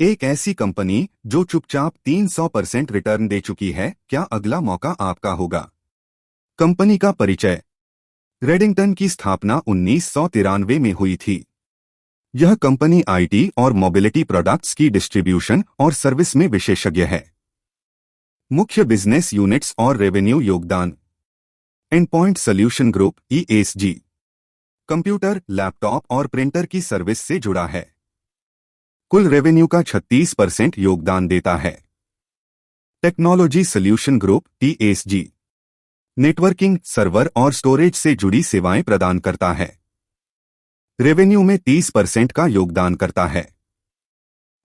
एक ऐसी कंपनी जो चुपचाप 300% रिटर्न दे चुकी है, क्या अगला मौका आपका होगा? कंपनी का परिचय। रेडिंगटन की स्थापना 1993 में हुई थी। यह कंपनी आईटी और मोबिलिटी प्रोडक्ट्स की डिस्ट्रीब्यूशन और सर्विस में विशेषज्ञ है। मुख्य बिजनेस यूनिट्स और रेवेन्यू योगदान। Endpoint solution group ESG computer, laptop और प्रिंटर की सर्विस से जुड़ा है। कुल रेवेन्यू का 36% योगदान देता है। Technology solution group TSG networking, server और स्टोरेज से जुड़ी सेवाएं प्रदान करता है। रेवेन्यू में 30% का योगदान करता है।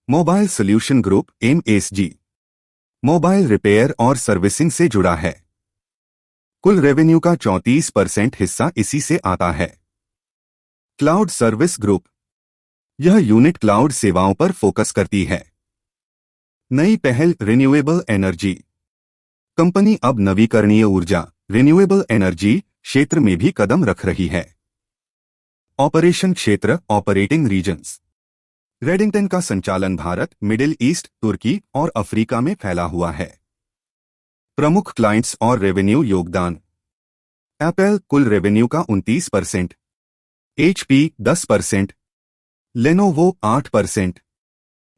Mobile solution group MSG mobile repair और सर्विसिंग से जुड़ा है। कुल रेवेन्यू का 34% हिस्सा इसी से आता है। क्लाउड सर्विस ग्रुप यह यूनिट क्लाउड सेवाओं पर फोकस करती है। नई पहल रिन्यूएबल एनर्जी कंपनी अब नवीकरणीय ऊर्जा रिन्यूएबल एनर्जी क्षेत्र में भी कदम रख रही है। ऑपरेशन क्षेत्र ऑपरेटिंग रीजन्स रेडिंगटन का संचालन भारत, मिडिल ईस्ट, तुर्की और अफ्रीका में फैला हुआ है। प्रमुख क्लाइंट्स और रेवेन्यू योगदान। एप्पल कुल रेवेन्यू का 29%, HP 10%, लेनोवो 8%,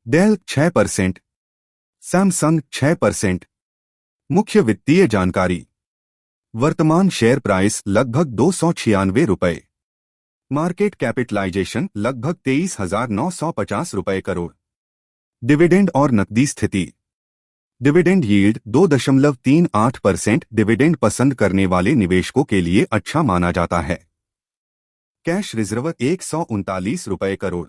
डेल 6%, सैमसंग 6%। मुख्य वित्तीय जानकारी। वर्तमान शेयर प्राइस लगभग 296 रुपये। मार्केट कैपिटलाइजेशन लगभग 23,950 रुपये करोड़। डिविडेंड और नकदी स्थिति। डिविडेंड यील्ड 2.38% डिविडेंड पसंद करने वाले निवेशकों के लिए अच्छा माना जाता है। कैश रिजर्व 139 रुपये करोड़।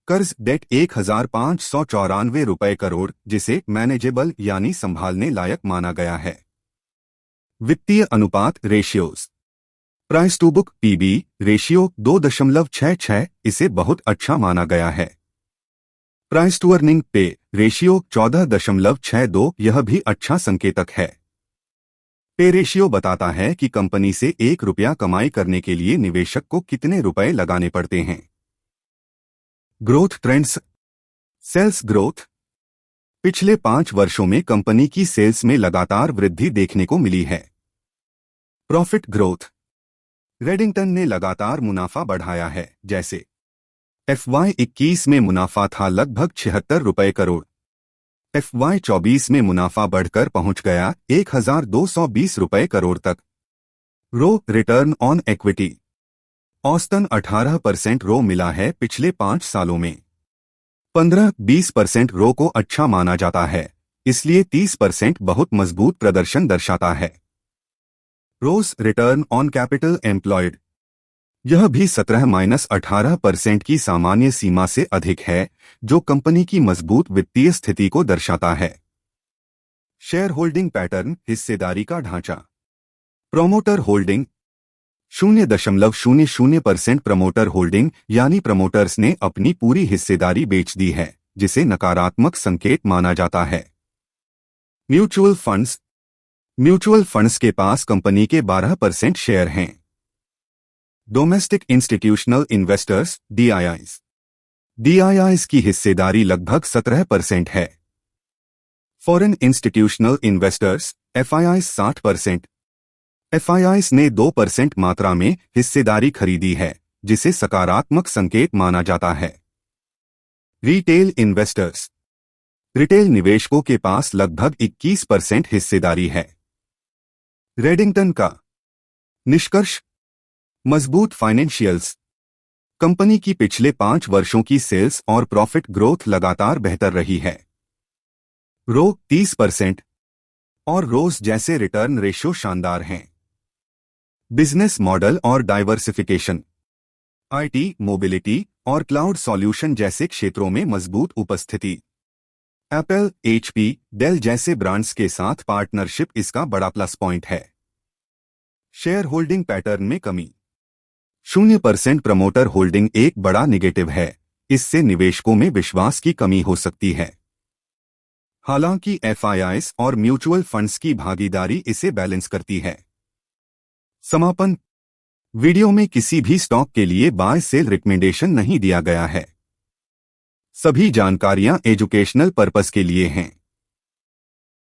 कर्ज डेट 1,594 रुपये करोड़, जिसे मैनेजेबल यानी संभालने लायक माना गया है। वित्तीय अनुपात ratios. Price to book PB ratio 2.66, इसे बहुत अच्छा माना गया है। प्राइस टू अर्निंग पे रेशियो 14.62, यह भी अच्छा संकेतक है। पे रेशियो बताता है कि कंपनी से 1 रुपया कमाई करने के लिए निवेशक को कितने रुपए लगाने पड़ते हैं। Growth trends. Sales growth. पिछले 5 वर्षों में कंपनी की सेल्स में लगातार वृद्धि देखने को मिली है। Profit growth. रेडिंगटन ने लगातार मुनाफा बढ़ाया है, जैसे FY21 में मुनाफा था लगभग 76 रुपये करोड़। FY24 में मुनाफा बढ़कर पहुंच गया 1,220 रुपये करोड़ तक। रो रिटर्न ऑन इक्विटी औसतन 18% रो मिला है पिछले 5 सालों में। 15-20% रो को अच्छा माना जाता है, इसलिए 30% बहुत मजबूत प्रदर्शन दर्शाता है। रोस रिटर्न ऑन कैपिटल एम्प्लॉयड यह भी 17-18% की सामान्य सीमा से अधिक है, जो कंपनी की मजबूत वित्तीय स्थिति को दर्शाता है। शेयर होल्डिंग पैटर्न, हिस्सेदारी का ढांचा। प्रोमोटर होल्डिंग 0.00% प्रमोटर होल्डिंग यानी प्रमोटर्स ने अपनी पूरी हिस्सेदारी बेच दी है, जिसे नकारात्मक संकेत माना जाता है। Mutual funds. म्यूचुअल फंड्स के पास कंपनी के 12% शेयर हैं। Domestic institutional investors DIIs DIIs की हिस्सेदारी लगभग 17% है। Foreign institutional investors FIIs 60%। FIIs ने 2% मात्रा में हिस्सेदारी खरीदी है, जिसे सकारात्मक संकेत माना जाता है। Retail investors. रिटेल निवेशकों के पास लगभग 21% हिस्सेदारी है। रेडिंगटन का निष्कर्ष। मजबूत फाइनेंशियल्स। कंपनी की पिछले 5 वर्षों की सेल्स और प्रॉफिट ग्रोथ लगातार बेहतर रही है। रो 30% और रोज जैसे रिटर्न रेशियो शानदार हैं। बिजनेस मॉडल और डाइवर्सिफिकेशन। आईटी, मोबिलिटी और क्लाउड सॉल्यूशन जैसे क्षेत्रों में मजबूत उपस्थिति। एप्पल, HP, डेल जैसे ब्रांड्स के साथ पार्टनरशिप इसका बड़ा प्लस पॉइंट है। शेयर होल्डिंग पैटर्न में कमी। 0% प्रमोटर होल्डिंग एक बड़ा निगेटिव है, इससे निवेशकों में विश्वास की कमी हो सकती है। हालांकि FIIs और म्यूचुअल फंड्स की भागीदारी इसे बैलेंस करती है। समापन। वीडियो में किसी भी स्टॉक के लिए बाय सेल रिकमेंडेशन नहीं दिया गया है। सभी जानकारियां एजुकेशनल पर्पस के लिए हैं।